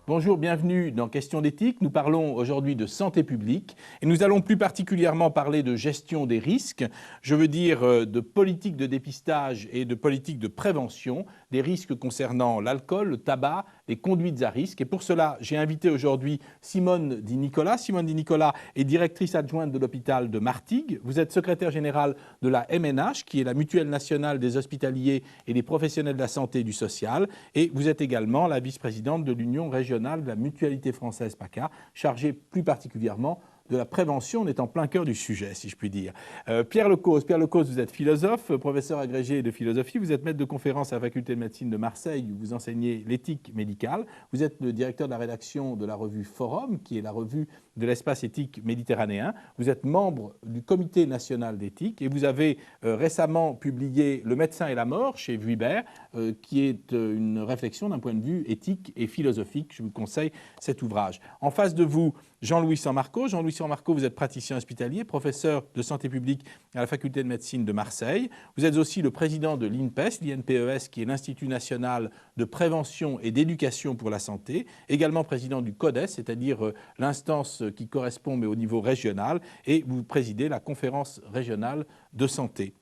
Bonjour, bienvenue dans Questions d'éthique. Nous parlons aujourd'hui de santé publique et nous allons plus particulièrement parler de gestion des risques. Je veux dire de politique de dépistage et de politique de prévention des risques concernant l'alcool, le tabac, les conduites à risque. Et pour cela, j'ai invité aujourd'hui Simone Di Nicola. Simone Di Nicola est directrice adjointe de l'hôpital de Martigues. Vous êtes secrétaire générale de la MNH, qui est la Mutuelle nationale des hospitaliers et des professionnels de la santé et du social. Et vous êtes également la vice-présidente de l'Union régionale de la Mutualité française PACA, chargée plus particulièrement de la prévention. On est en plein cœur du sujet, si je puis dire. Pierre Lecause, vous êtes philosophe, professeur agrégé de philosophie. Vous êtes maître de conférence à la faculté de médecine de Marseille, où vous enseignez l'éthique médicale. Vous êtes le directeur de la rédaction de la revue Forum, qui est la revue de l'espace éthique méditerranéen. Vous êtes membre du comité national d'éthique et vous avez récemment publié Le médecin et la mort chez Vuibert, qui est une réflexion d'un point de vue éthique et philosophique. Je vous conseille cet ouvrage. En face de vous, Jean-Louis Sammarco. Jean-Louis Sammarco, vous êtes praticien hospitalier, professeur de santé publique à la faculté de médecine de Marseille. Vous êtes aussi le président de l'INPES, l'INPES, qui est l'Institut national de prévention et d'éducation pour la santé, également président du CODES, c'est-à-dire l'instance qui correspond mais au niveau régional, et vous présidez la conférence régionale de santé.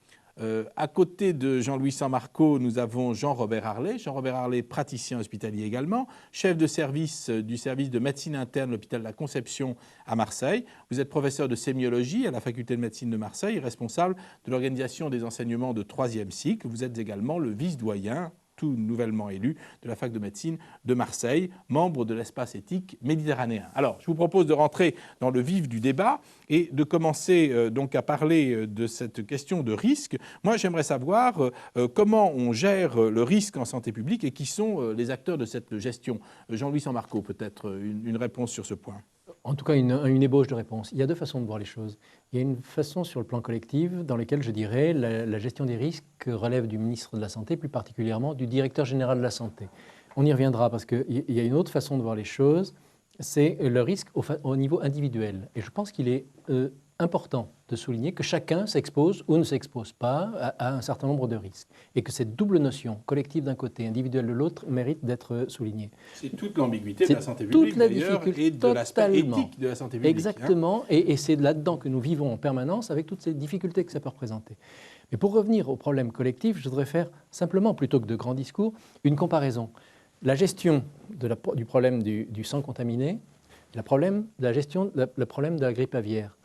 À côté de Jean-Louis Sammarco, nous avons Jean-Robert Harlet. Jean-Robert Harlet, praticien hospitalier également, chef de service du service de médecine interne de l'hôpital de la Conception à Marseille. Vous êtes professeur de sémiologie à la faculté de médecine de Marseille et responsable de l'organisation des enseignements de 3e cycle. Vous êtes également le vice-doyen, tout nouvellement élu, de la fac de médecine de Marseille, membre de l'espace éthique méditerranéen. Alors, je vous propose de rentrer dans le vif du débat et de commencer donc à parler de cette question de risque. Moi, j'aimerais savoir comment on gère le risque en santé publique et qui sont les acteurs de cette gestion. Jean-Louis Sammarco, peut-être une réponse sur ce point. En tout cas, une ébauche de réponse. Il y a deux façons de voir les choses. Il y a une façon sur le plan collectif dans laquelle je dirais la gestion des risques relève du ministre de la Santé, plus particulièrement du directeur général de la Santé. On y reviendra parce qu'il y a une autre façon de voir les choses, c'est le risque au niveau individuel. Et je pense qu'il est important de souligner que chacun s'expose ou ne s'expose pas à un certain nombre de risques et que cette double notion, collective d'un côté, individuelle de l'autre, mérite d'être soulignée. C'est toute l'ambiguïté de la santé publique d'ailleurs et de l'aspect éthique de la santé publique. Exactement, et c'est là-dedans que nous vivons en permanence avec toutes ces difficultés que ça peut représenter. Mais pour revenir au problème collectif, je voudrais faire simplement, plutôt que de grands discours, une comparaison. La gestion du problème du sang contaminé, le problème de la grippe aviaire.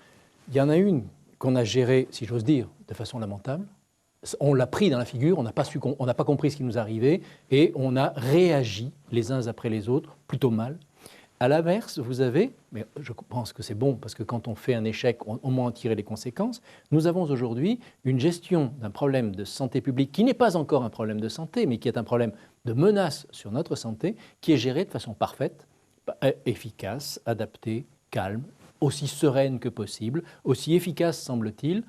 Il y en a une qu'on a gérée, si j'ose dire, de façon lamentable. On l'a pris dans la figure, on n'a pas compris ce qui nous arrivait et on a réagi les uns après les autres plutôt mal. À l'inverse, vous avez, mais je pense que c'est bon parce que quand on fait un échec, on moins en tirer les conséquences, nous avons aujourd'hui une gestion d'un problème de santé publique qui n'est pas encore un problème de santé, mais qui est un problème de menace sur notre santé, qui est géré de façon parfaite, efficace, adaptée, calme, aussi sereine que possible, aussi efficace semble-t-il,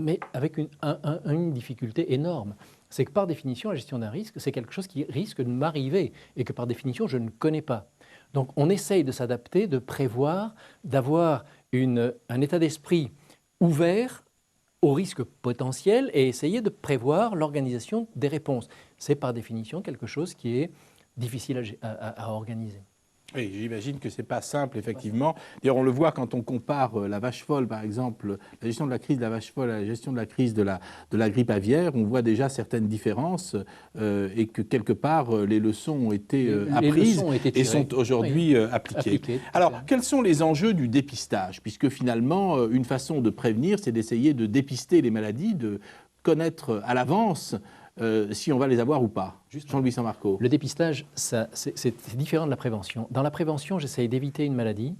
mais avec une difficulté énorme. C'est que par définition, la gestion d'un risque, c'est quelque chose qui risque de m'arriver et que par définition, je ne connais pas. Donc on essaye de s'adapter, de prévoir, d'avoir un état d'esprit ouvert aux risques potentiels et essayer de prévoir l'organisation des réponses. C'est par définition quelque chose qui est difficile à organiser. Oui, j'imagine que ce n'est pas simple, effectivement. D'ailleurs, on le voit quand on compare la vache folle, par exemple, la gestion de la crise de la vache folle à la gestion de la crise de la grippe aviaire. On voit déjà certaines différences et que, quelque part, les leçons ont été apprises et sont aujourd'hui appliquées. Alors, quels sont les enjeux du dépistage? Puisque, finalement, une façon de prévenir, c'est d'essayer de dépister les maladies, de connaître à l'avance si on va les avoir ou pas. Jean-Louis Sammarco. Le dépistage, c'est différent de la prévention. Dans la prévention, j'essaye d'éviter une maladie.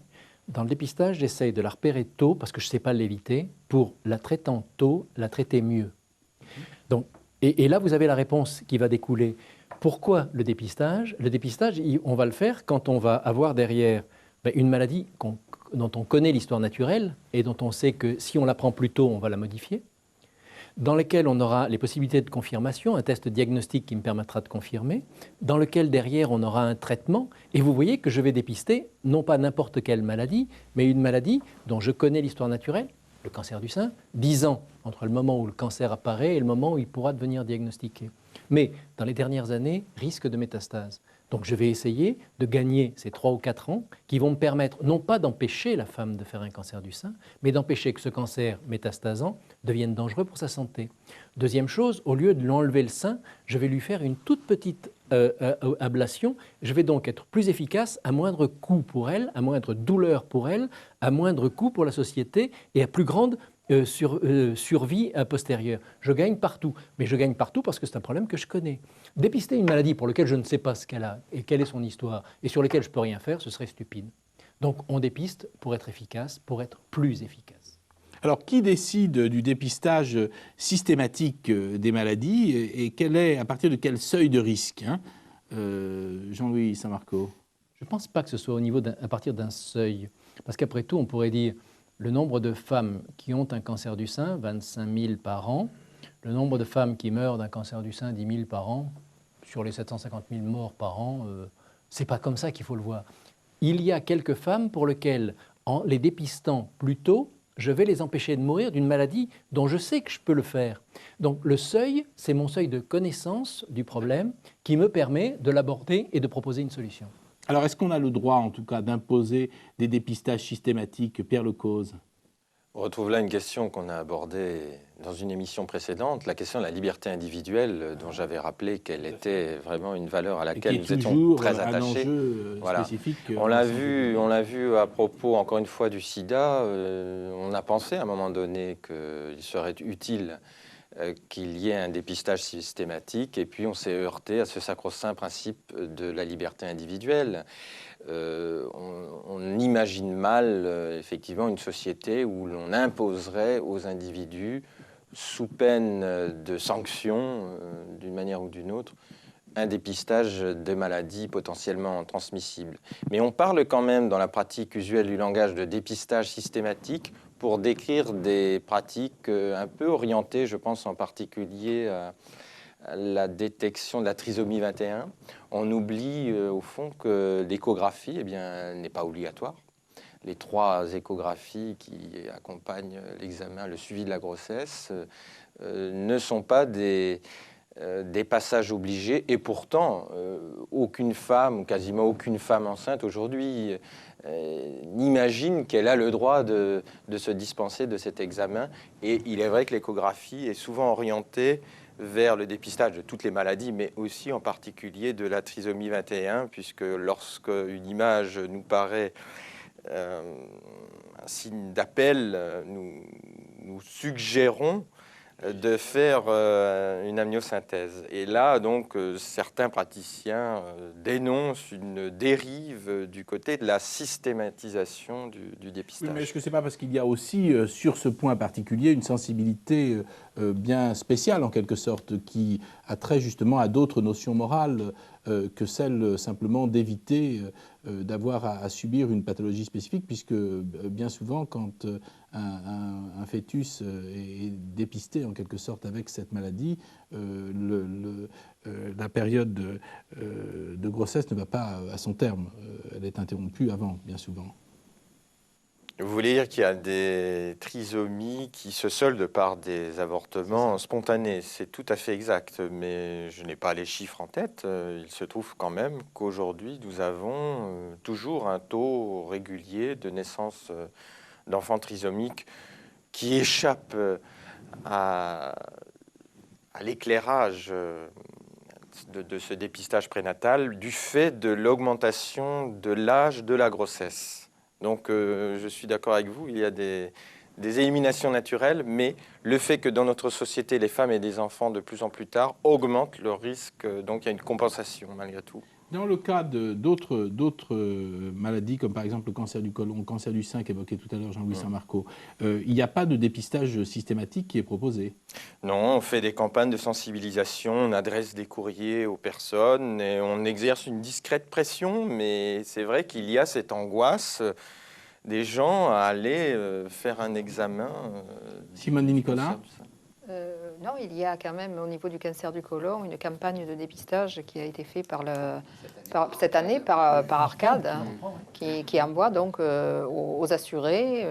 Dans le dépistage, j'essaye de la repérer tôt, parce que je ne sais pas l'éviter, pour la traitant tôt, la traiter mieux. Donc, et là, vous avez la réponse qui va découler. Pourquoi le dépistage? Le dépistage, on va le faire quand on va avoir derrière une maladie dont on connaît l'histoire naturelle et dont on sait que si on la prend plus tôt, on va la modifier, dans lequel on aura les possibilités de confirmation, un test diagnostique qui me permettra de confirmer, dans lequel derrière on aura un traitement, et vous voyez que je vais dépister non pas n'importe quelle maladie, mais une maladie dont je connais l'histoire naturelle, le cancer du sein, 10 ans entre le moment où le cancer apparaît et le moment où il pourra devenir diagnostiqué. mais dans les dernières années, risque de métastase. Donc je vais essayer de gagner ces 3 ou 4 ans qui vont me permettre non pas d'empêcher la femme de faire un cancer du sein, mais d'empêcher que ce cancer métastasant devienne dangereux pour sa santé. Deuxième chose, au lieu de lui enlever le sein, je vais lui faire une toute petite ablation. Je vais donc être plus efficace à moindre coût pour elle, à moindre douleur pour elle, à moindre coût pour la société et à plus grande survie postérieure. Je gagne partout, mais je gagne partout parce que c'est un problème que je connais. Dépister une maladie pour laquelle je ne sais pas ce qu'elle a et quelle est son histoire et sur laquelle je ne peux rien faire, ce serait stupide. Donc on dépiste pour être efficace, pour être plus efficace. Alors, qui décide du dépistage systématique des maladies et à partir de quel seuil de risque, hein, Jean-Louis Saint-Marco? Je ne pense pas que ce soit à partir d'un seuil, parce qu'après tout, on pourrait dire le nombre de femmes qui ont un cancer du sein, 25 000 par an, le nombre de femmes qui meurent d'un cancer du sein, 10 000 par an, sur les 750 000 morts par an, ce n'est pas comme ça qu'il faut le voir. Il y a quelques femmes pour lesquelles, en les dépistant plus tôt, je vais les empêcher de mourir d'une maladie dont je sais que je peux le faire. Donc le seuil, c'est mon seuil de connaissance du problème qui me permet de l'aborder et de proposer une solution. Alors, est-ce qu'on a le droit, en tout cas, d'imposer des dépistages systématiques, Pierre Lecause? On retrouve là une question qu'on a abordée dans une émission précédente, la question de la liberté individuelle, dont j'avais rappelé qu'elle était vraiment une valeur à laquelle nous étions très attachés. Voilà. On l'a vu à propos, encore une fois, du sida. On a pensé à un moment donné qu'il serait utile qu'il y ait un dépistage systématique, et puis on s'est heurté à ce sacro-saint principe de la liberté individuelle. On imagine mal, effectivement, une société où l'on imposerait aux individus, sous peine de sanctions, d'une manière ou d'une autre, un dépistage de maladies potentiellement transmissibles. Mais on parle quand même, dans la pratique usuelle du langage, de dépistage systématique pour décrire des pratiques un peu orientées, je pense en particulier à la détection de la trisomie 21. On oublie au fond que l'échographie, eh bien, n'est pas obligatoire. Les 3 échographies qui accompagnent l'examen, le suivi de la grossesse, ne sont pas des passages obligés. Et pourtant, aucune femme, ou quasiment aucune femme enceinte aujourd'hui, n'imagine qu'elle a le droit de se dispenser de cet examen. Et il est vrai que l'échographie est souvent orientée vers le dépistage de toutes les maladies, mais aussi en particulier de la trisomie 21, puisque lorsque une image nous paraît un signe d'appel, nous suggérons de faire une amniosynthèse. Et là, donc, certains praticiens dénoncent une dérive du côté de la systématisation du dépistage. Oui, mais est-ce que ce n'est pas parce qu'il y a aussi, sur ce point particulier, une sensibilité bien spéciale, en quelque sorte, qui a trait justement à d'autres notions morales que celle simplement d'éviter d'avoir à subir une pathologie spécifique, puisque bien souvent, quand un fœtus est dépisté en quelque sorte avec cette maladie, la période de grossesse ne va pas à son terme. Elle est interrompue avant, bien souvent. Vous voulez dire qu'il y a des trisomies qui se soldent par des avortements spontanés. C'est tout à fait exact, mais je n'ai pas les chiffres en tête. Il se trouve quand même qu'aujourd'hui, nous avons toujours un taux régulier de naissance d'enfants trisomiques qui échappent à l'éclairage de ce dépistage prénatal du fait de l'augmentation de l'âge de la grossesse. Donc, je suis d'accord avec vous, il y a des éliminations naturelles, mais le fait que dans notre société, les femmes aient des enfants de plus en plus tard augmente le risque, donc il y a une compensation malgré tout. Dans le cas d'autres maladies, comme par exemple le cancer du côlon, le cancer du sein qu'évoquait tout à l'heure Jean-Louis Saint-Marco, il n'y a pas de dépistage systématique qui est proposé? Non, on fait des campagnes de sensibilisation, on adresse des courriers aux personnes et on exerce une discrète pression, mais c'est vrai qu'il y a cette angoisse des gens à aller faire un examen. Simone Di Nicola? Non, il y a quand même au niveau du cancer du côlon une campagne de dépistage qui a été faite cette année par Arcade, hein, qui envoie donc aux assurés.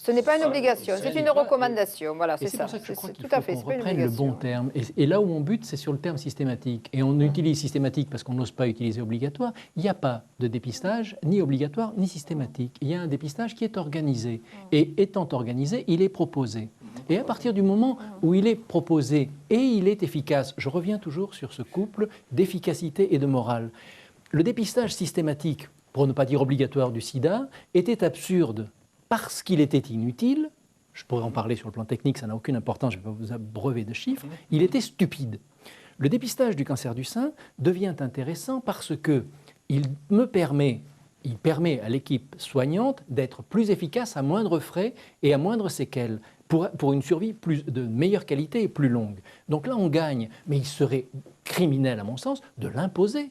Ce n'est pas une obligation, c'est une recommandation. Voilà, c'est c'est pour ça. ça que je crois qu'il Tout à faut fait, qu'on c'est pas une reprenne le obligation. bon terme. Et là où on bute, c'est sur le terme systématique. Et on utilise systématique parce qu'on n'ose pas utiliser obligatoire. Il n'y a pas de dépistage ni obligatoire ni systématique. Il y a un dépistage qui est organisé. Et étant organisé, il est proposé. Et à partir du moment où il est proposé et il est efficace, je reviens toujours sur ce couple d'efficacité et de morale. Le dépistage systématique, pour ne pas dire obligatoire, du sida était absurde parce qu'il était inutile. Je pourrais en parler sur le plan technique, ça n'a aucune importance, je ne vais pas vous abreuver de chiffres. Il était stupide. Le dépistage du cancer du sein devient intéressant parce qu'il permet à l'équipe soignante d'être plus efficace à moindre frais et à moindre séquelles, pour une survie de meilleure qualité et plus longue. Donc là, on gagne, mais il serait criminel, à mon sens, de l'imposer.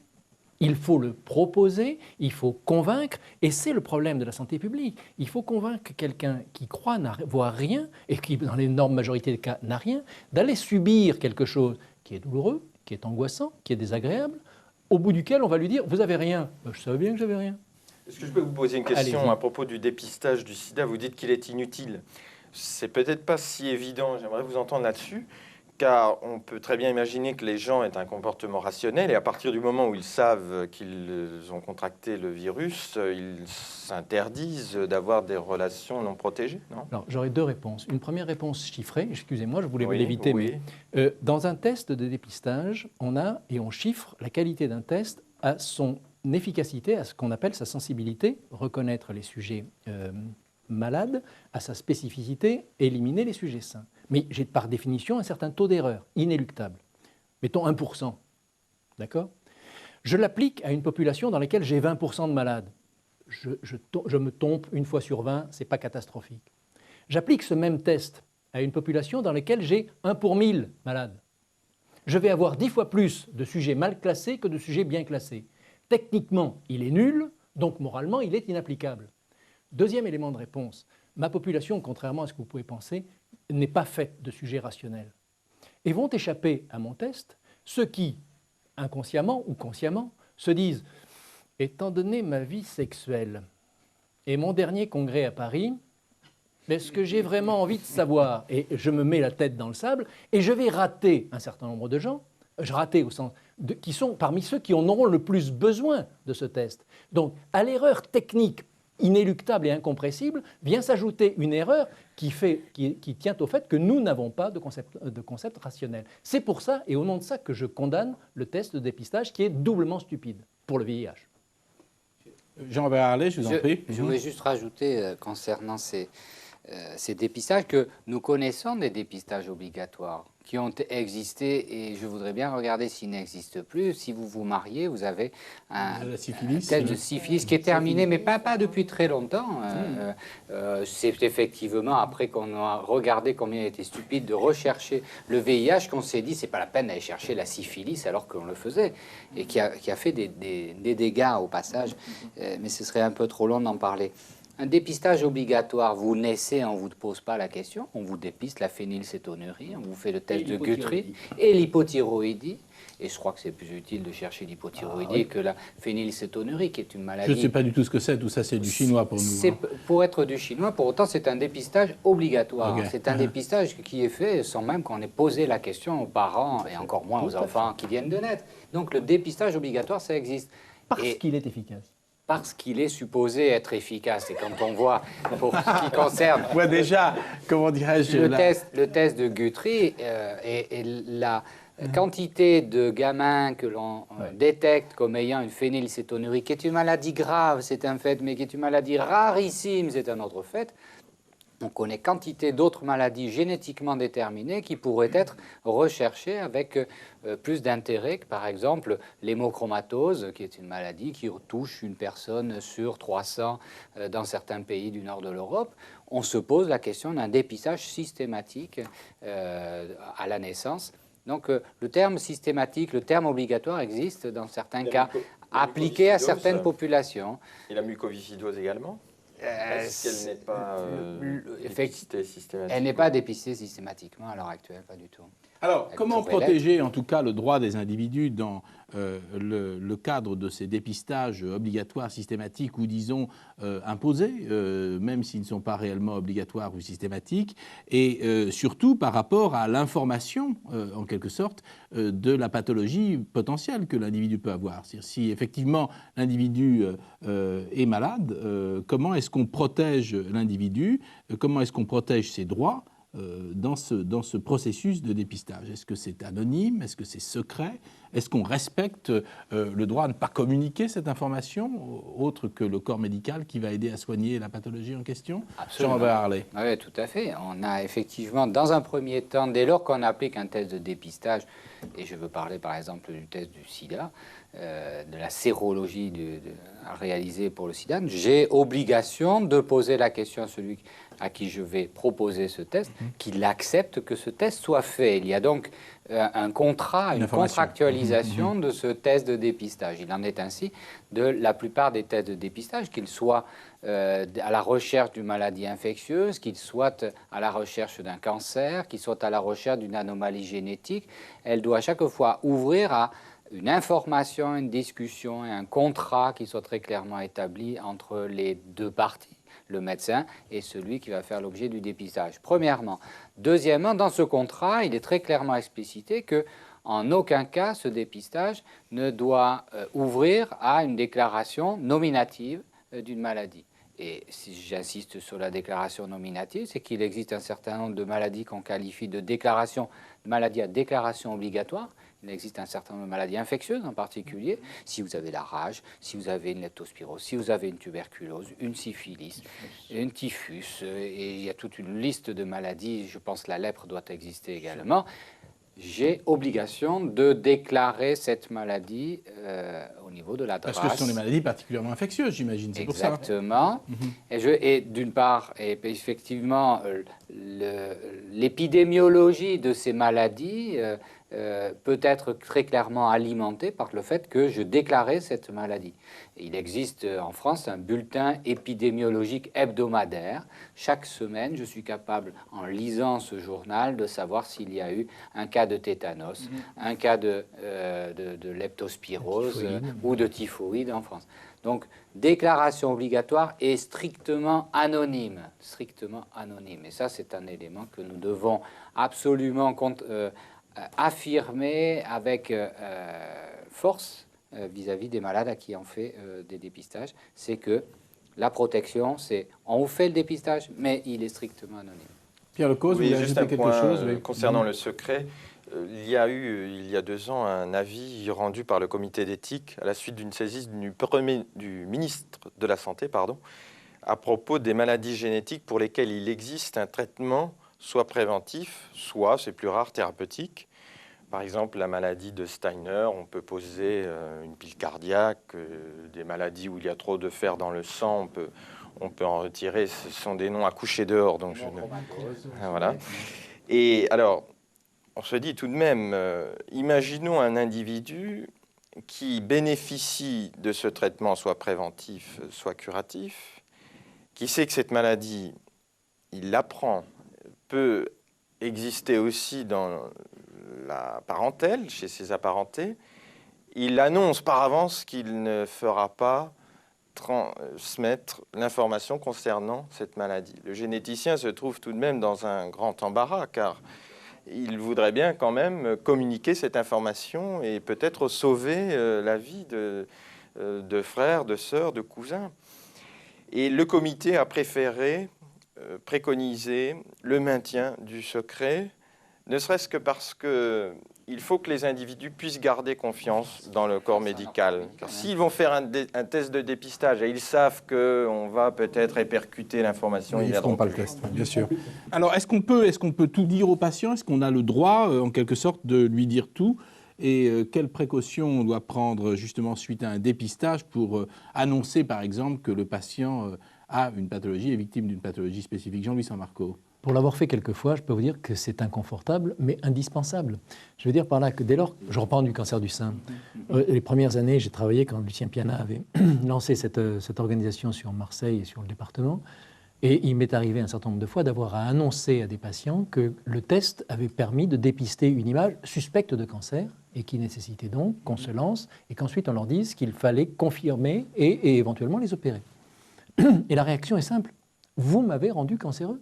Il faut le proposer, il faut convaincre, et c'est le problème de la santé publique. Il faut convaincre quelqu'un qui croit voir rien, et qui, dans l'énorme majorité des cas, n'a rien, d'aller subir quelque chose qui est douloureux, qui est angoissant, qui est désagréable, au bout duquel on va lui dire « vous avez rien ». Je savais bien que j'avais rien. Est-ce que je peux vous poser une question Allez-y. à propos du dépistage du sida? Vous dites qu'il est inutile. C'est peut-être pas si évident, j'aimerais vous entendre là-dessus, car on peut très bien imaginer que les gens aient un comportement rationnel et à partir du moment où ils savent qu'ils ont contracté le virus, ils s'interdisent d'avoir des relations non protégées, non? Alors, j'aurais deux réponses. Une première réponse chiffrée, excusez-moi, je voulais vous Oui, l'éviter, oui. mais dans un test de dépistage, on chiffre la qualité d'un test à son efficacité, à ce qu'on appelle sa sensibilité, reconnaître les sujets malades, à sa spécificité, éliminer les sujets sains. Mais j'ai par définition un certain taux d'erreur, inéluctable. Mettons 1%, d'accord? Je l'applique à une population dans laquelle j'ai 20% de malades. Je me trompe une fois sur 20, ce n'est pas catastrophique. J'applique ce même test à une population dans laquelle j'ai 1 pour 1000 malades. Je vais avoir 10 fois plus de sujets mal classés que de sujets bien classés. Techniquement, il est nul, donc moralement, il est inapplicable. Deuxième élément de réponse, ma population, contrairement à ce que vous pouvez penser, n'est pas faite de sujets rationnels. Et vont échapper à mon test ceux qui, inconsciemment ou consciemment, se disent « étant donné ma vie sexuelle et mon dernier congrès à Paris, est-ce que j'ai vraiment envie de savoir ?» Et je me mets la tête dans le sable et je vais rater un certain nombre de gens, au sens qui sont parmi ceux qui en auront le plus besoin de ce test. Donc, à l'erreur technique inéluctable et incompressible, vient s'ajouter une erreur qui tient au fait que nous n'avons pas de concept rationnel. C'est pour ça, et au nom de ça, que je condamne le test de dépistage qui est doublement stupide pour le VIH. Jean-Robert Harlet, je vous en prie. Je voulais juste rajouter, concernant ces dépistages, que nous connaissons des dépistages obligatoires qui ont existé, et je voudrais bien regarder s'ils n'existent plus. Si vous vous mariez, vous avez un test de syphilis qui est terminé, mais pas depuis très longtemps. C'est effectivement après qu'on a regardé combien il était stupide de rechercher le VIH qu'on s'est dit c'est pas la peine d'aller chercher la syphilis alors qu'on le faisait, et qui a fait des dégâts au passage, mais ce serait un peu trop long d'en parler. Un dépistage obligatoire, vous naissez, on ne vous pose pas la question, on vous dépiste la phénylcétonurie, on vous fait le test de Guthrie et l'hypothyroïdie. Et je crois que c'est plus utile de chercher l'hypothyroïdie que la phénylcétonurie, qui est une maladie... Je ne sais pas du tout ce que c'est, tout ça c'est du chinois pour nous. C'est pour être du chinois, pour autant c'est un dépistage obligatoire. Okay. C'est un dépistage qui est fait sans même qu'on ait posé la question aux parents et encore moins aux enfants qui viennent de naître. Donc le dépistage obligatoire, ça existe. Parce qu'il est efficace. Parce qu'il est supposé être efficace. Et quand on voit, pour ce qui concerne... Ouais, déjà, comment dirais-je... Le test de Guthrie et la quantité de gamins que l'on détecte comme ayant une phénylcétonurie, qui est une maladie grave, c'est un fait, mais qui est une maladie rarissime, c'est un autre fait. On connaît quantité d'autres maladies génétiquement déterminées qui pourraient être recherchées avec plus d'intérêt que, par exemple, l'hémochromatose, qui est une maladie qui touche une personne sur 300 dans certains pays du nord de l'Europe. On se pose la question d'un dépistage systématique à la naissance. Donc le terme systématique, le terme obligatoire existe dans certains cas, appliqué à certaines populations. Et la mucoviscidose également? Est-ce qu'elle n'est pas dépistée systématiquement? Elle n'est pas dépistée systématiquement à l'heure actuelle, pas du tout. Alors, comment pourrait protéger en tout cas le droit des individus dans le cadre de ces dépistages obligatoires, systématiques ou disons imposés, même s'ils ne sont pas réellement obligatoires ou systématiques, et surtout par rapport à l'information, en quelque sorte, de la pathologie potentielle que l'individu peut avoir. C'est-à-dire, si effectivement l'individu est malade, comment est-ce qu'on protège l'individu, comment est-ce qu'on protège ses droits dans ce processus de dépistage? Est-ce que c'est anonyme? Est-ce que c'est secret? Est-ce qu'on respecte le droit à ne pas communiquer cette information, autre que le corps médical qui va aider à soigner la pathologie en question? Jean-André Harlet. Oui, tout à fait. On a effectivement, dans un premier temps, dès lors qu'on applique un test de dépistage, et je veux parler par exemple du test du sida, de la sérologie à réaliser pour le sida, j'ai obligation de poser la question à celui à qui je vais proposer ce test, qu'il accepte que ce test soit fait. Il y a donc un contrat, une contractualisation de ce test de dépistage. Il en est ainsi de la plupart des tests de dépistage, qu'ils soient à la recherche d'une maladie infectieuse, qu'ils soient à la recherche d'un cancer, qu'ils soient à la recherche d'une anomalie génétique. Elle doit chaque fois ouvrir à une information, une discussion et un contrat qui soit très clairement établi entre les deux parties, le médecin et celui qui va faire l'objet du dépistage, premièrement. Deuxièmement, dans ce contrat, il est très clairement explicité que en aucun cas ce dépistage ne doit ouvrir à une déclaration nominative d'une maladie. Et si j'insiste sur la déclaration nominative, c'est qu'il existe un certain nombre de maladies qu'on qualifie de maladies à déclaration obligatoire. Il existe un certain nombre de maladies infectieuses en particulier. Si vous avez la rage, si vous avez une leptospirose, si vous avez une tuberculose, une syphilis, une typhus, et il y a toute une liste de maladies, je pense que la lèpre doit exister également, j'ai obligation de déclarer cette maladie au niveau de la DRAS. Parce que ce sont des maladies particulièrement infectieuses, j'imagine, c'est pour ça. Exactement. Et d'une part, et effectivement, l'épidémiologie de ces maladies peut être très clairement alimentée par le fait que je déclarais cette maladie. Et il existe en France un bulletin épidémiologique hebdomadaire. Chaque semaine, je suis capable, en lisant ce journal, de savoir s'il y a eu un cas de tétanos, un cas de leptospirose ou de typhoïde en France. Donc, déclaration obligatoire et strictement anonyme. Strictement anonyme. Et ça, c'est un élément que nous devons absolument affirmer avec force vis-à-vis des malades à qui on fait des dépistages. C'est que la protection, c'est on vous fait le dépistage, mais il est strictement anonyme. Pierre Lecause, oui, vous juste ajoutez un point quelque chose concernant le secret. Il y a eu, il y a 2 ans, un avis rendu par le comité d'éthique à la suite d'une saisie du ministre de la Santé, à propos des maladies génétiques pour lesquelles il existe un traitement soit préventif, soit, c'est plus rare, thérapeutique. Par exemple, la maladie de Steiner, on peut poser une pile cardiaque, des maladies où il y a trop de fer dans le sang, on peut en retirer, ce sont des noms à coucher dehors. Donc voilà. Et alors, on se dit tout de même, imaginons un individu qui bénéficie de ce traitement, soit préventif, soit curatif, qui sait que cette maladie, il l'apprend, peut exister aussi dans la parentèle, chez ses apparentés. Il annonce par avance qu'il ne fera pas transmettre l'information concernant cette maladie. Le généticien se trouve tout de même dans un grand embarras, car il voudrait bien quand même communiquer cette information et peut-être sauver la vie de frères, de sœurs, de cousins. Et le comité a préféré préconiser le maintien du secret, ne serait-ce que parce qu'il faut que les individus puissent garder confiance dans le corps médical. Car s'ils vont faire un test de dépistage et ils savent qu'on va peut-être répercuter l'information, ils ne feront pas le test, bien sûr. Alors, est-ce qu'on peut tout dire au patient? Est-ce qu'on a le droit, en quelque sorte, de lui dire tout? Et quelles précautions on doit prendre, justement, suite à un dépistage pour annoncer, par exemple, que le patient a une pathologie, est victime d'une pathologie spécifique? Jean-Louis Sammarco. Pour l'avoir fait quelques fois, je peux vous dire que c'est inconfortable, mais indispensable. Je veux dire par là que dès lors, je reprends du cancer du sein. Les premières années, j'ai travaillé quand Lucien Piana avait lancé cette organisation sur Marseille et sur le département. Et il m'est arrivé un certain nombre de fois d'avoir à annoncer à des patients que le test avait permis de dépister une image suspecte de cancer et qui nécessitait donc qu'on se lance et qu'ensuite on leur dise qu'il fallait confirmer et éventuellement les opérer. Et la réaction est simple. Vous m'avez rendu cancéreux.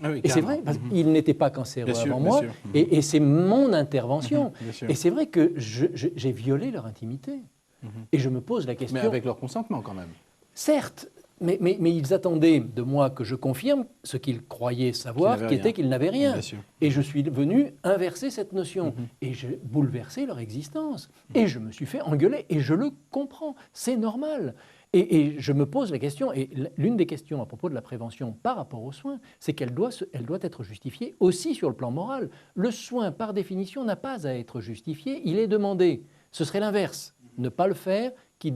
Ah oui, Et c'est carrément. vrai, parce qu'il n'était pas cancéreux Bien sûr, avant bien moi, sûr. et c'est mon intervention. Bien sûr. Et c'est vrai que j'ai violé leur intimité. Et je me pose la question... Mais avec leur consentement quand même. Certes, mais ils attendaient de moi que je confirme ce qu'ils croyaient savoir, Qu'ils n'avaient qui était rien. qu'ils n'avaient rien. Bien sûr. Et je suis venu inverser cette notion. Et j'ai bouleversé leur existence. Et je me suis fait engueuler. Et je le comprends. C'est normal. Et je me pose la question, et l'une des questions à propos de la prévention par rapport aux soins, c'est qu'elle doit être justifiée aussi sur le plan moral. Le soin, par définition, n'a pas à être justifié, il est demandé. Ce serait l'inverse, ne pas le faire, qui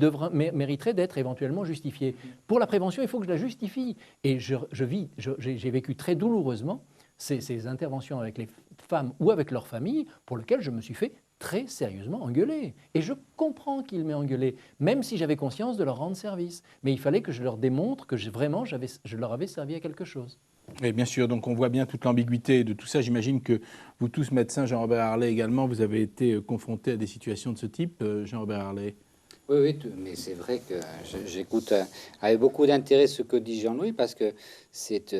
mériterait d'être éventuellement justifié. Pour la prévention, il faut que je la justifie. Et j'ai vécu très douloureusement ces interventions avec les femmes ou avec leurs familles, pour lesquelles je me suis fait très sérieusement engueulé. Et je comprends qu'ils m'aient engueulé, même si j'avais conscience de leur rendre service. Mais il fallait que je leur démontre que je leur avais servi à quelque chose. Oui, bien sûr. Donc on voit bien toute l'ambiguïté de tout ça. J'imagine que vous tous, médecins, Jean-Robert Harlay également, vous avez été confrontés à des situations de ce type, Jean-Robert Harlay. Oui, mais c'est vrai que j'écoute avec beaucoup d'intérêt ce que dit Jean-Louis, parce que c'est...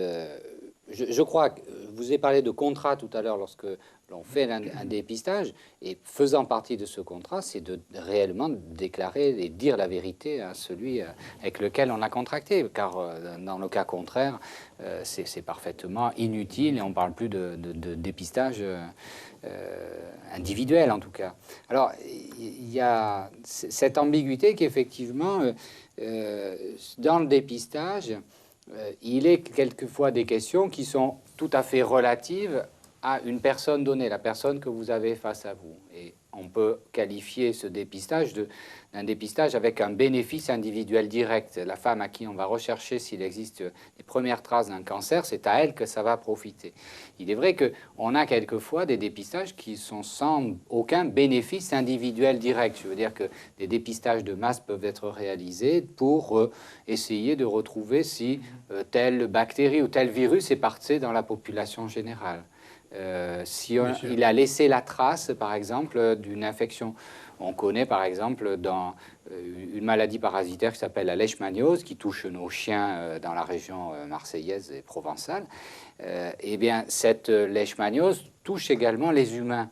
Je crois que vous avez parlé de contrat tout à l'heure lorsque l'on fait un dépistage, et faisant partie de ce contrat, c'est de réellement déclarer et dire la vérité à celui avec lequel on a contracté, car dans le cas contraire, c'est parfaitement inutile et on ne parle plus de dépistage individuel en tout cas. Alors, il y a cette ambiguïté qu'effectivement, dans le dépistage, il est quelquefois des questions qui sont tout à fait relatives à une personne donnée, la personne que vous avez face à vous. Et on peut qualifier ce dépistage d'un dépistage avec un bénéfice individuel direct. La femme à qui on va rechercher s'il existe les premières traces d'un cancer, c'est à elle que ça va profiter. Il est vrai qu'on a quelquefois des dépistages qui sont sans aucun bénéfice individuel direct. Je veux dire que des dépistages de masse peuvent être réalisés pour essayer de retrouver si telle bactérie ou tel virus est parti dans la population générale. Si il a laissé la trace, par exemple, d'une infection. On connaît, par exemple, dans une maladie parasitaire qui s'appelle la leishmaniose, qui touche nos chiens dans la région marseillaise et provençale. Eh bien, cette leishmaniose touche également les humains.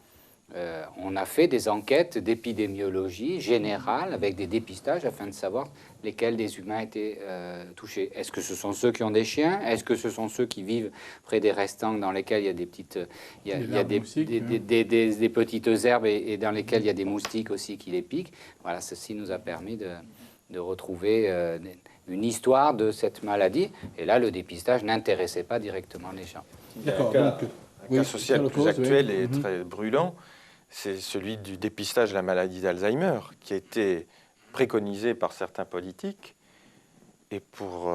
On a fait des enquêtes d'épidémiologie générale avec des dépistages afin de savoir lesquels des humains étaient touchés. Est-ce que ce sont ceux qui ont des chiens? Est-ce que ce sont ceux qui vivent près des restants dans lesquels il y a des petites, des petites herbes et dans lesquels il y a des moustiques aussi qui les piquent? Voilà, ceci nous a permis de retrouver une histoire de cette maladie. Et là, le dépistage n'intéressait pas directement les gens. D'accord. Un cas social plus actuel et très brûlant, c'est celui du dépistage de la maladie d'Alzheimer, qui a été préconisé par certains politiques et pour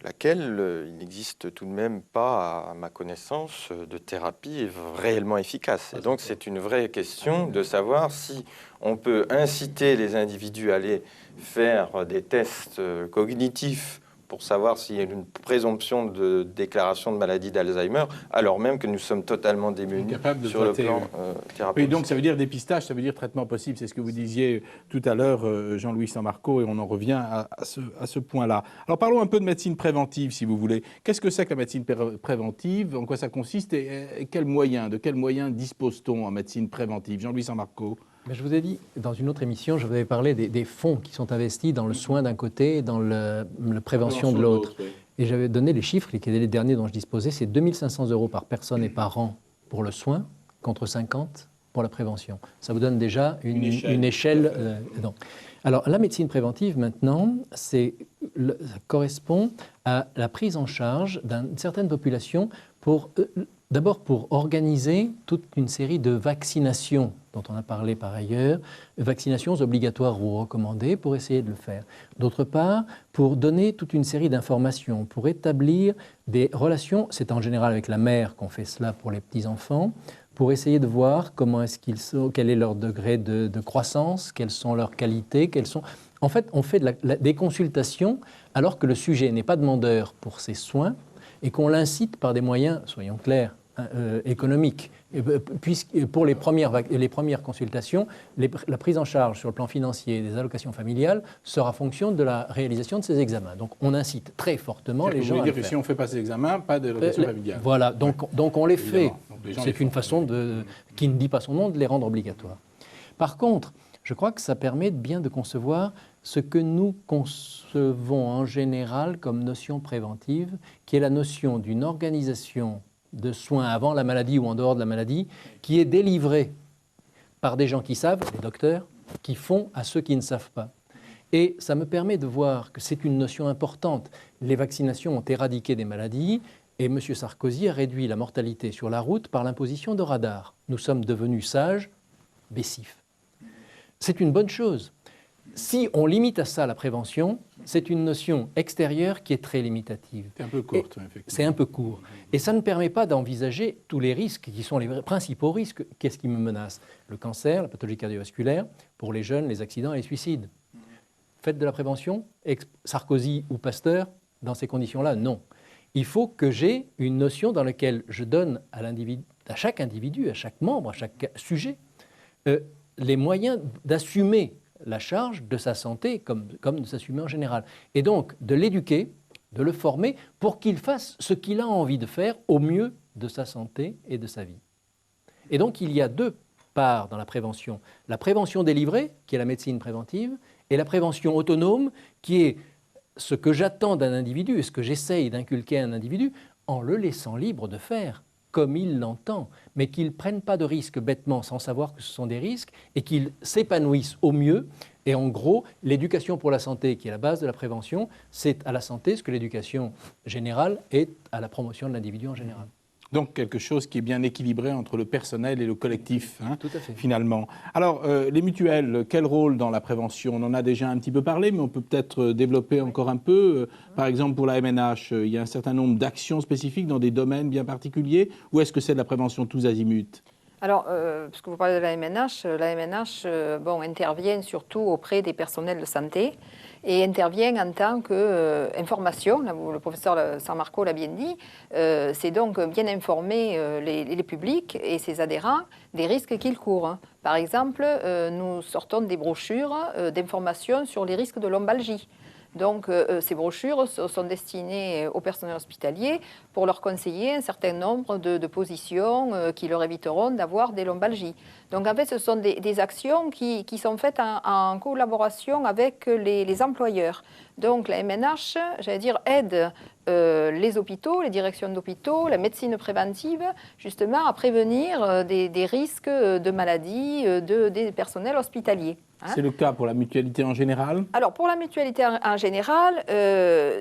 laquelle il n'existe tout de même pas, à ma connaissance, de thérapie réellement efficace. Et donc c'est une vraie question de savoir si on peut inciter les individus à aller faire des tests cognitifs pour savoir s'il y a une présomption de déclaration de maladie d'Alzheimer, alors même que nous sommes totalement démunis sur le plan thérapeutique. Oui, donc ça veut dire dépistage, ça veut dire traitement possible. C'est ce que vous disiez tout à l'heure, Jean-Louis Sammarco, et on en revient à ce point-là. Alors parlons un peu de médecine préventive, si vous voulez. Qu'est-ce que c'est que la médecine préventive? En quoi ça consiste et de quels moyens dispose-t-on en médecine préventive? Jean-Louis Sammarco. Mais je vous ai dit, dans une autre émission, je vous avais parlé des fonds qui sont investis dans le soin d'un côté et dans la prévention de l'autre. Oui. Et j'avais donné les chiffres, qui étaient les derniers dont je disposais, c'est 2 500 € par personne et par an pour le soin, contre 50 pour la prévention. Ça vous donne déjà une échelle. Alors, la médecine préventive, maintenant, ça correspond à la prise en charge d'une certaine population d'abord pour organiser toute une série de vaccinations dont on a parlé par ailleurs, vaccinations obligatoires ou recommandées pour essayer de le faire. D'autre part, pour donner toute une série d'informations, pour établir des relations, c'est en général avec la mère qu'on fait cela pour les petits-enfants, pour essayer de voir comment est-ce qu'ils sont, quel est leur degré de croissance, quelles sont leurs qualités, En fait, on fait des consultations alors que le sujet n'est pas demandeur pour ses soins et qu'on l'incite par des moyens, soyons clairs, économiques. Puisque pour les premières consultations, la prise en charge sur le plan financier des allocations familiales sera fonction de la réalisation de ces examens. Donc on incite très fortement les gens à le faire. Dire que si on fait passer l'examen, pas d'allocation familiale. Voilà, donc on les fait. C'est une façon ouais. qui ne dit pas son nom de les rendre obligatoires. Par contre, je crois que ça permet bien de concevoir ce que nous concevons en général comme notion préventive, qui est la notion d'une organisation de soins avant la maladie ou en dehors de la maladie, qui est délivrée par des gens qui savent, les docteurs, qui font à ceux qui ne savent pas. Et ça me permet de voir que c'est une notion importante. Les vaccinations ont éradiqué des maladies et M. Sarkozy a réduit la mortalité sur la route par l'imposition de radars. Nous sommes devenus sages, baissifs. C'est une bonne chose. Si on limite à ça la prévention, c'est une notion extérieure qui est très limitative. C'est un peu courte, effectivement. C'est un peu court. Et ça ne permet pas d'envisager tous les risques qui sont les principaux risques. Qu'est-ce qui me menace? Le cancer, la pathologie cardiovasculaire, pour les jeunes, les accidents et les suicides. Faites de la prévention, Sarkozy ou Pasteur, dans ces conditions-là, non. Il faut que j'ai une notion dans laquelle je donne à chaque individu, à chaque membre, à chaque sujet, les moyens d'assumer la charge de sa santé comme de s'assumer en général. Et donc de l'éduquer, de le former pour qu'il fasse ce qu'il a envie de faire au mieux de sa santé et de sa vie. Et donc il y a deux parts dans la prévention. La prévention délivrée, qui est la médecine préventive, et la prévention autonome, qui est ce que j'attends d'un individu et ce que j'essaye d'inculquer à un individu en le laissant libre de faire comme il l'entend, mais qu'il ne prenne pas de risques bêtement sans savoir que ce sont des risques et qu'il s'épanouisse au mieux. Et en gros, l'éducation pour la santé, qui est la base de la prévention, c'est à la santé ce que l'éducation générale est à la promotion de l'individu en général. Donc quelque chose qui est bien équilibré entre le personnel et le collectif, hein, tout à fait. Finalement. Alors, les mutuelles, quel rôle dans la prévention? On en a déjà un petit peu parlé, mais on peut peut-être développer encore un peu. Par exemple, pour la MNH, il y a un certain nombre d'actions spécifiques dans des domaines bien particuliers, ou est-ce que c'est de la prévention tous azimuts? Alors, puisque vous parlez de la MNH intervient surtout auprès des personnels de santé et intervient en tant qu'information. Le professeur San Marco l'a bien dit, c'est donc bien informer les publics et ses adhérents des risques qu'ils courent. Par exemple, nous sortons des brochures d'information sur les risques de lombalgie. Donc, ces brochures sont destinées au personnel hospitalier pour leur conseiller un certain nombre de positions qui leur éviteront d'avoir des lombalgies. Donc, en fait, ce sont des actions qui sont faites en collaboration avec les employeurs. Donc, la MNH, j'allais dire, aide les hôpitaux, les directions d'hôpitaux, la médecine préventive, justement, à prévenir des risques de maladies des personnels hospitaliers. C'est le cas pour la mutualité en général? Alors, pour la mutualité en général,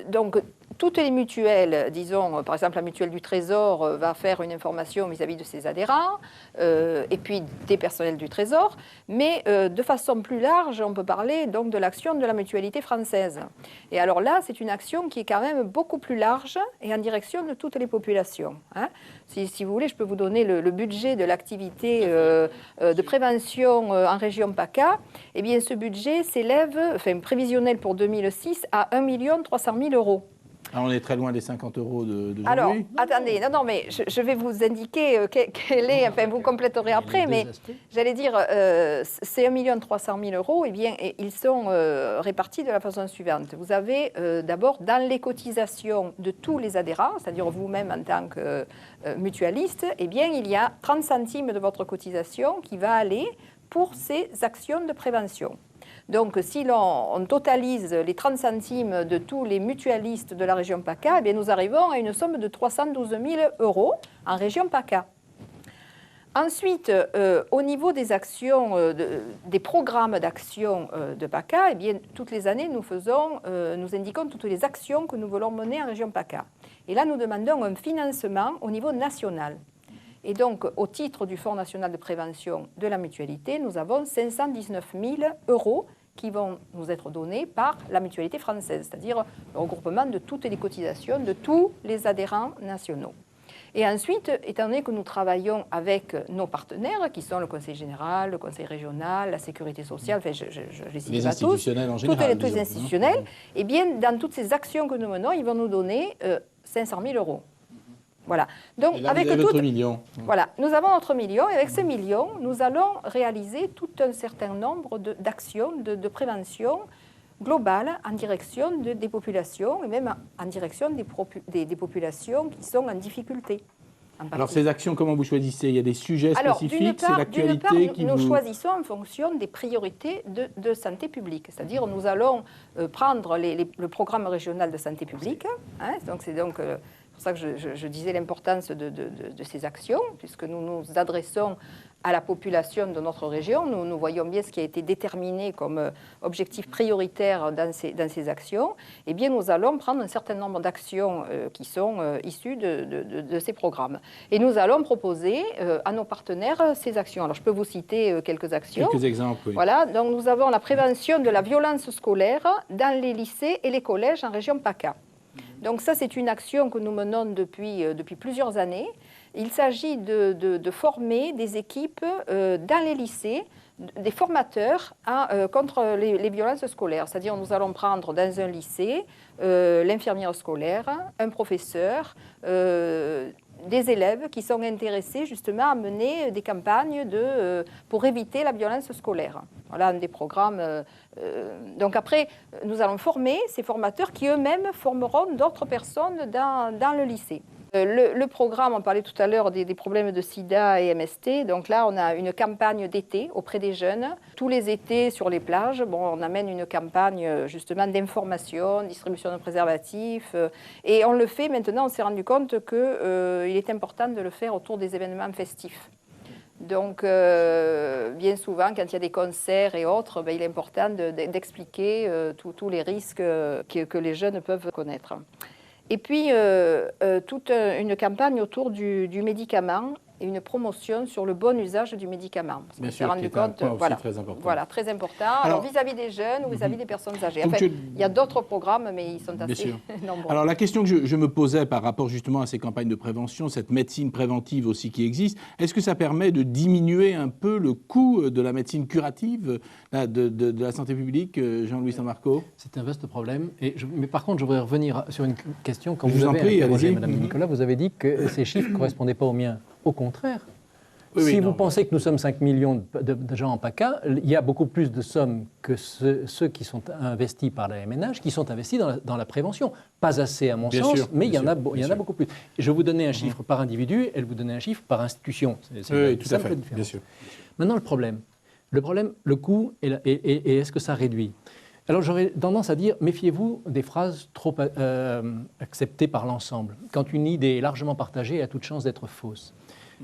donc, toutes les mutuelles, disons, par exemple, la mutuelle du Trésor va faire une information vis-à-vis de ses adhérents et puis des personnels du Trésor. Mais de façon plus large, on peut parler donc de l'action de la mutualité française. Et alors là, c'est une action qui est quand même beaucoup plus large et en direction de toutes les populations. Hein. Si vous voulez, je peux vous donner le budget de l'activité de prévention en région PACA. Eh bien, ce budget s'élève, enfin prévisionnel pour 2006, à 1 300 000 €. Alors, on est très loin des 50 € d'aujourd'hui. Alors, attendez, non, mais je vais vous indiquer quel est, enfin, vous compléterez après, mais j'allais dire, ces 1 300 000 €, eh bien, ils sont répartis de la façon suivante. Vous avez d'abord, dans les cotisations de tous les adhérents, c'est-à-dire vous-même en tant que mutualiste, eh bien, il y a 30 centimes de votre cotisation qui va aller pour ces actions de prévention. Donc, si l'on totalise les 30 centimes de tous les mutualistes de la région PACA, eh bien, nous arrivons à une somme de 312 000 € en région PACA. Ensuite, au niveau des actions, des programmes d'action de PACA, eh bien, toutes les années, nous indiquons toutes les actions que nous voulons mener en région PACA. Et là, nous demandons un financement au niveau national. Et donc, au titre du Fonds national de prévention de la mutualité, nous avons 519 000 € qui vont nous être donnés par la mutualité française, c'est-à-dire le regroupement de toutes les cotisations de tous les adhérents nationaux. Et ensuite, étant donné que nous travaillons avec nos partenaires, qui sont le Conseil général, le Conseil régional, la sécurité sociale, enfin, je les cite Les pas tous, institutionnels en général. tous les institutionnels, eh bien, dans toutes ces actions que nous menons, ils vont nous donner 500 000 €. Voilà. Donc, Et là, avec vous avez votre million. voilà, nous avons notre million, et avec ce million, nous allons réaliser tout un certain nombre d'actions de prévention globale en direction des populations, et même en direction des populations qui sont en difficulté. Alors ces actions, comment vous choisissez? Il y a des sujets spécifiques, c'est l'actualité qui nous choisissons en fonction des priorités de santé publique. C'est-à-dire, nous allons prendre le programme régional de santé publique. Hein, donc c'est donc pour ça que je disais l'importance de ces actions, puisque nous nous adressons à la population de notre région. Nous voyons bien ce qui a été déterminé comme objectif prioritaire dans ces actions. Eh bien, nous allons prendre un certain nombre d'actions qui sont issues de ces programmes. Et nous allons proposer à nos partenaires ces actions. Alors, je peux vous citer quelques actions. Quelques exemples, oui. Voilà, donc nous avons la prévention de la violence scolaire dans les lycées et les collèges en région PACA. Donc ça, c'est une action que nous menons depuis plusieurs années. Il s'agit de former des équipes dans les lycées, des formateurs contre les violences scolaires. C'est-à-dire, nous allons prendre dans un lycée l'infirmière scolaire, un professeur, des élèves qui sont intéressés justement à mener des campagnes pour éviter la violence scolaire. Voilà un des programmes. Donc après, nous allons former ces formateurs qui eux-mêmes formeront d'autres personnes dans le lycée. Le programme, on parlait tout à l'heure des problèmes de sida et MST. Donc là, on a une campagne d'été auprès des jeunes. Tous les étés, sur les plages, on amène une campagne justement d'information, distribution de préservatifs. Et on le fait maintenant, on s'est rendu compte qu'il est important de le faire autour des événements festifs. Donc, bien souvent, quand il y a des concerts et autres, il est important d'expliquer tous les risques que les jeunes peuvent connaître. Et puis, toute une campagne autour du médicament et une promotion sur le bon usage du médicament. Bien sûr, qui est un point aussi très important. Voilà, très important. Alors, vis-à-vis des jeunes ou vis-à-vis des personnes âgées. Enfin, il y a d'autres programmes, mais ils sont assez nombreux. Alors, la question que je me posais par rapport justement à ces campagnes de prévention, cette médecine préventive aussi qui existe, est-ce que ça permet de diminuer un peu le coût de la médecine curative, de la santé publique, Jean-Louis Sammarco? C'est un vaste problème. Mais par contre, je voudrais revenir sur une question. Quand vous en prie, avez, Madame Nicolas, vous avez dit que ces chiffres ne correspondaient pas aux miens. Au contraire, si vous pensez que nous sommes 5 millions de gens en PACA, il y a beaucoup plus de sommes que ceux qui sont investis par la MNH, qui sont investis dans la prévention. Pas assez à mon sens, mais il y en a beaucoup plus. Je vais vous donner un chiffre par individu, elle vous donner un chiffre par institution. Oui, tout à fait, bien sûr. Maintenant, le problème, le coût, et est-ce que ça réduit? Alors j'aurais tendance à dire, méfiez-vous des phrases trop acceptées par l'ensemble. Quand une idée est largement partagée, elle a toute chance d'être fausse.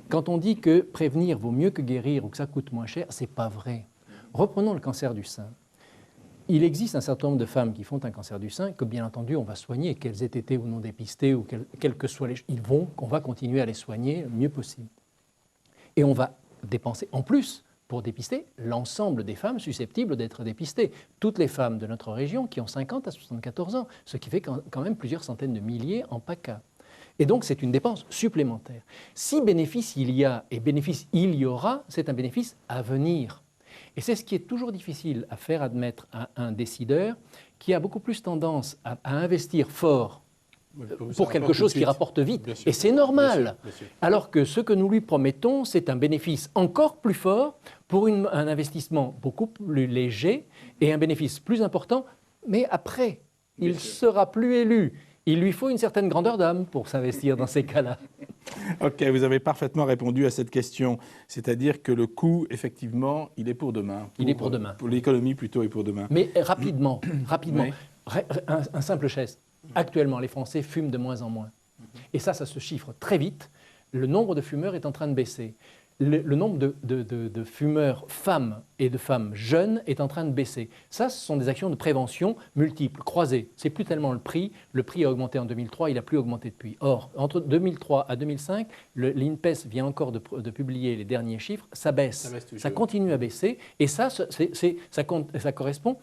Quand on dit que prévenir vaut mieux que guérir ou que ça coûte moins cher, ce n'est pas vrai. Reprenons le cancer du sein. Il existe un certain nombre de femmes qui font un cancer du sein que, bien entendu, on va soigner, qu'elles aient été ou non dépistées, ou quels que soient on va continuer à les soigner le mieux possible. Et on va dépenser en plus pour dépister l'ensemble des femmes susceptibles d'être dépistées. Toutes les femmes de notre région qui ont 50 à 74 ans, ce qui fait quand même plusieurs centaines de milliers en PACA. Et donc, c'est une dépense supplémentaire. Si bénéfice il y a et bénéfice il y aura, c'est un bénéfice à venir. Et c'est ce qui est toujours difficile à faire admettre à un décideur qui a beaucoup plus tendance à investir fort pour quelque chose qui rapporte vite. Et c'est normal. Bien sûr. Alors que ce que nous lui promettons, c'est un bénéfice encore plus fort pour un investissement beaucoup plus léger et un bénéfice plus important. Mais après, il ne sera plus élu. Il lui faut une certaine grandeur d'âme pour s'investir dans ces cas-là. Ok, vous avez parfaitement répondu à cette question. C'est-à-dire que le coût, effectivement, il est pour demain. Il est pour demain. Pour l'économie plutôt et pour demain. Mais rapidement, oui. Un simple geste. Actuellement, les Français fument de moins en moins. Et ça se chiffre très vite. Le nombre de fumeurs est en train de baisser. Le nombre de fumeurs femmes et de femmes jeunes est en train de baisser. Ça, ce sont des actions de prévention multiples, croisées. Ce n'est plus tellement le prix. Le prix a augmenté en 2003, il n'a plus augmenté depuis. Or, entre 2003 à 2005, l'INPES vient encore de publier les derniers chiffres, ça baisse. Ça continue à baisser. Et ça correspond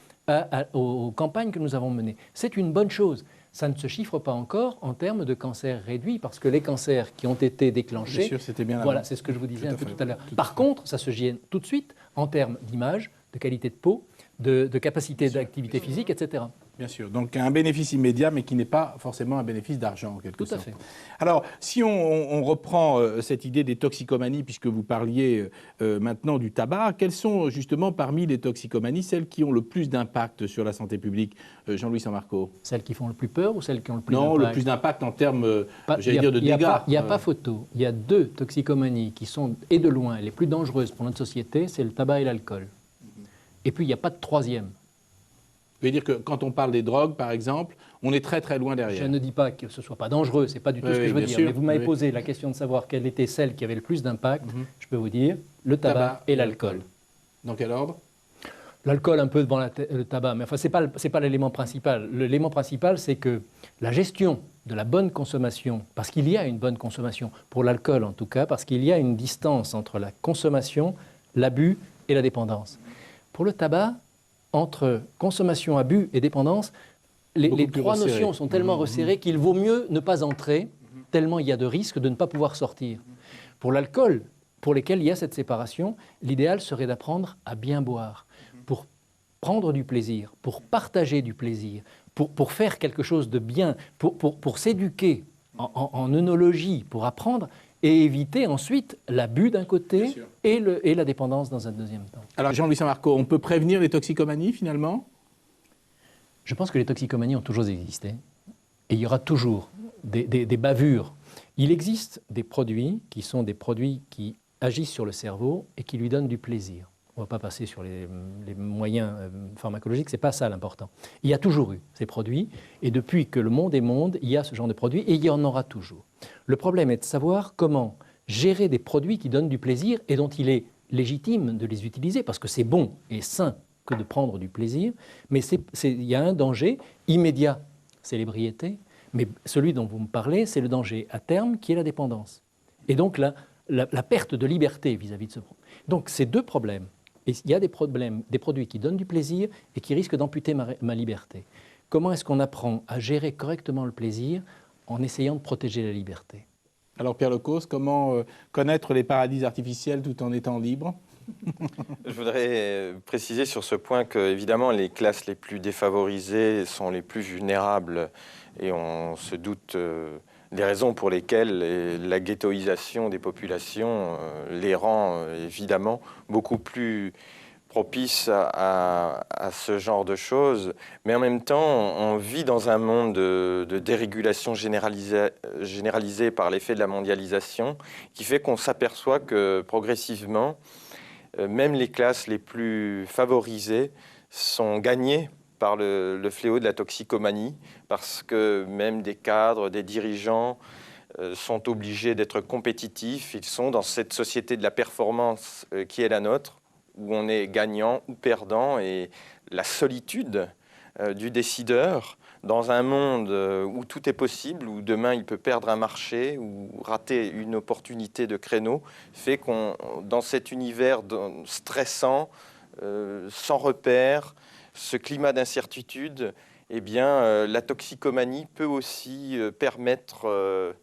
aux campagnes que nous avons menées. C'est une bonne chose. ça ne se chiffre pas encore en termes de cancers réduits, parce que les cancers qui ont été déclenchés, bien sûr, c'était bien voilà, avant. c'est ce que je vous disais un peu tout à l'heure. Tout à Par fait. contre, ça se gêne tout de suite en termes d'image, de qualité de peau, de capacité d'activité physique, etc. Bien sûr, donc un bénéfice immédiat, mais qui n'est pas forcément un bénéfice d'argent, en quelque Tout à sorte. fait. Alors, si on reprend cette idée des toxicomanies, puisque vous parliez maintenant du tabac, quelles sont justement parmi les toxicomanies celles qui ont le plus d'impact sur la santé publique, Jean-Louis Sammarco? Celles qui font le plus peur ou celles qui ont le plus Non, d'impact? le plus d'impact en termes, Pas- j'allais dire, de il y a dégâts. pas- Il n'y a pas photo. Il y a deux toxicomanies qui sont, et de loin, les plus dangereuses pour notre société, c'est le tabac et l'alcool. Et puis, il n'y a pas de troisième. Vous voulez dire que quand on parle des drogues, par exemple, on est très très loin derrière. Je ne dis pas que ce ne soit pas dangereux, ce n'est pas du tout Oui, ce que oui, je veux bien dire. sûr, Mais vous m'avez oui. posé la question de savoir quelle était celle qui avait le plus d'impact. Je peux vous dire le tabac et l'alcool. Dans quel ordre? L'alcool un peu devant le tabac, mais enfin, ce n'est pas l'élément principal. L'élément principal, c'est que la gestion de la bonne consommation, parce qu'il y a une bonne consommation, pour l'alcool en tout cas, parce qu'il y a une distance entre la consommation, l'abus et la dépendance. Pour le tabac, entre consommation, abus et dépendance, les Beaucoup plus trois resserré. notions sont tellement resserrées qu'il vaut mieux ne pas entrer, tellement il y a de risques de ne pas pouvoir sortir. Pour l'alcool, pour lesquels il y a cette séparation, l'idéal serait d'apprendre à bien boire, pour prendre du plaisir, pour partager du plaisir, pour faire quelque chose de bien, pour s'éduquer en œnologie, pour apprendre et éviter ensuite l'abus d'un Bien côté sûr. et la dépendance dans un deuxième temps. Alors, Jean-Louis Sammarco, on peut prévenir les toxicomanies finalement? Je pense que les toxicomanies ont toujours existé et il y aura toujours des bavures. Il existe des produits qui sont des produits qui agissent sur le cerveau et qui lui donnent du plaisir. On ne va pas passer sur les moyens pharmacologiques, ce n'est pas ça l'important. Il y a toujours eu ces produits et depuis que le monde est monde, il y a ce genre de produits et il y en aura toujours. Le problème est de savoir comment gérer des produits qui donnent du plaisir et dont il est légitime de les utiliser parce que c'est bon et sain que de prendre du plaisir, mais il y a un danger immédiat, c'est l'ébriété, mais celui dont vous me parlez, c'est le danger à terme qui est la dépendance. Et donc la perte de liberté vis-à-vis de ce problème. Donc ces deux problèmes, et il y a des problèmes, des produits qui donnent du plaisir et qui risquent d'amputer ma liberté. Comment est-ce qu'on apprend à gérer correctement le plaisir en essayant de protéger la liberté? Alors, Pierre Lecause, comment connaître les paradis artificiels tout en étant libre? Je voudrais préciser sur ce point que, évidemment, les classes les plus défavorisées sont les plus vulnérables et on se doute des raisons pour lesquelles la ghettoisation des populations les rend évidemment beaucoup plus propices à ce genre de choses. Mais en même temps, on vit dans un monde de dérégulation généralisée par l'effet de la mondialisation qui fait qu'on s'aperçoit que progressivement, même les classes les plus favorisées sont gagnées par le fléau de la toxicomanie, parce que même des cadres, des dirigeants sont obligés d'être compétitifs. Ils sont dans cette société de la performance qui est la nôtre, où on est gagnant ou perdant, et la solitude du décideur dans un monde où tout est possible, où demain il peut perdre un marché ou rater une opportunité de créneau, fait qu'on, dans cet univers stressant, sans repère, ce climat d'incertitude, eh bien, la toxicomanie peut aussi permettre,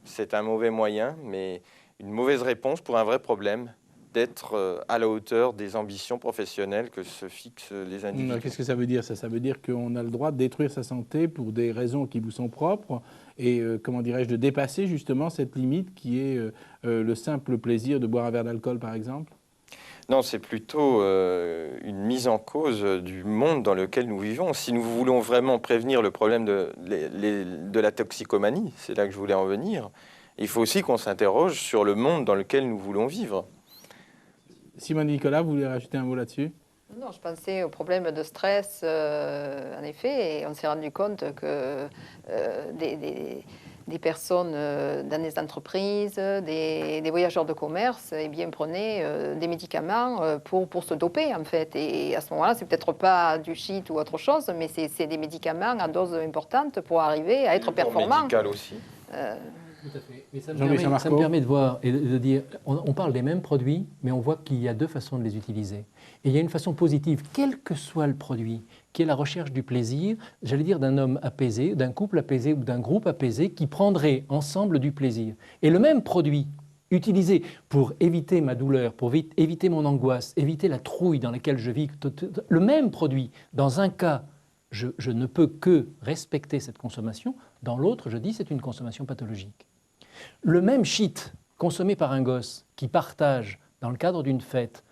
c'est un mauvais moyen, mais une mauvaise réponse pour un vrai problème, d'être à la hauteur des ambitions professionnelles que se fixent les individus. Qu'est-ce que ça veut dire ça? Ça veut dire qu'on a le droit de détruire sa santé pour des raisons qui vous sont propres et, comment dirais-je, de dépasser justement cette limite qui est le simple plaisir de boire un verre d'alcool, par exemple? Non, c'est plutôt une mise en cause du monde dans lequel nous vivons. Si nous voulons vraiment prévenir le problème de la toxicomanie, c'est là que je voulais en venir, il faut aussi qu'on s'interroge sur le monde dans lequel nous voulons vivre. Simone Nicolas, vous voulez rajouter un mot là-dessus? Non, je pensais au problème de stress, en effet, et on s'est rendu compte que des personnes dans des entreprises, des voyageurs de commerce, eh bien, prenaient des médicaments pour se doper, en fait. Et à ce moment-là, c'est peut-être pas du shit ou autre chose, mais c'est des médicaments à dose importante pour arriver à être performant. Médical aussi. Tout à fait. Mais ça me permet de voir et de dire, on parle des mêmes produits, mais on voit qu'il y a deux façons de les utiliser. Et il y a une façon positive, quel que soit le produit, qui est la recherche du plaisir, j'allais dire d'un homme apaisé, d'un couple apaisé ou d'un groupe apaisé qui prendrait ensemble du plaisir. Et le même produit, utilisé pour éviter ma douleur, pour éviter mon angoisse, éviter la trouille dans laquelle je vis, le même produit, dans un cas, je ne peux que respecter cette consommation, dans l'autre, je dis c'est une consommation pathologique. Le même shit consommé par un gosse qui partage dans le cadre d'une fête,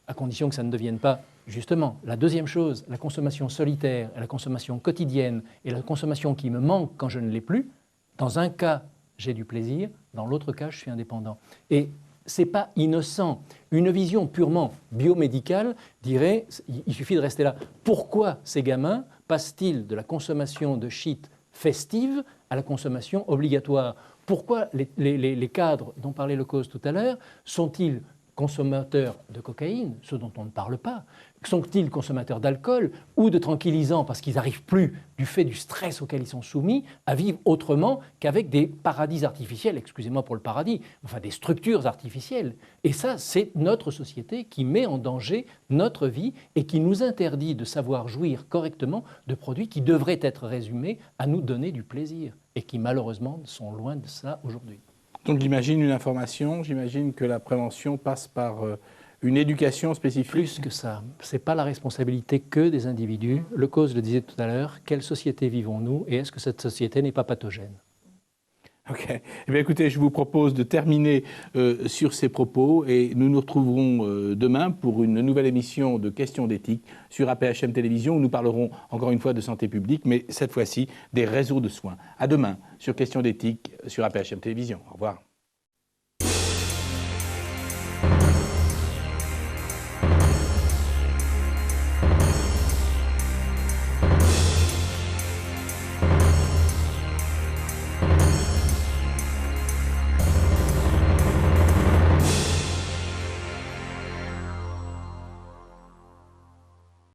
à condition que ça ne devienne pas, justement, la deuxième chose, la consommation solitaire, la consommation quotidienne et la consommation qui me manque quand je ne l'ai plus, dans un cas, j'ai du plaisir, dans l'autre cas, je suis indépendant. Et ce n'est pas innocent. Une vision purement biomédicale dirait, il suffit de rester là. Pourquoi ces gamins passent-ils de la consommation de shit festive à la consommation obligatoire? Pourquoi les cadres dont parlait Lecoz tout à l'heure sont-ils consommateurs de cocaïne, ce dont on ne parle pas? Sont-ils consommateurs d'alcool ou de tranquillisants parce qu'ils n'arrivent plus, du fait du stress auquel ils sont soumis, à vivre autrement qu'avec des paradis artificiels, excusez-moi pour le paradis, enfin des structures artificielles. Et ça, c'est notre société qui met en danger notre vie et qui nous interdit de savoir jouir correctement de produits qui devraient être résumés à nous donner du plaisir et qui malheureusement sont loin de ça aujourd'hui. Donc j'imagine une information, j'imagine que la prévention passe par une éducation spécifique. Plus que ça, ce n'est pas la responsabilité que des individus. Lecoz le disait tout à l'heure, quelle société vivons-nous et est-ce que cette société n'est pas pathogène? Ok. Eh bien, écoutez, je vous propose de terminer sur ces propos et nous nous retrouverons demain pour une nouvelle émission de Questions d'éthique sur APHM Télévision où nous parlerons encore une fois de santé publique, mais cette fois-ci des réseaux de soins. À demain sur Questions d'éthique sur APHM Télévision. Au revoir.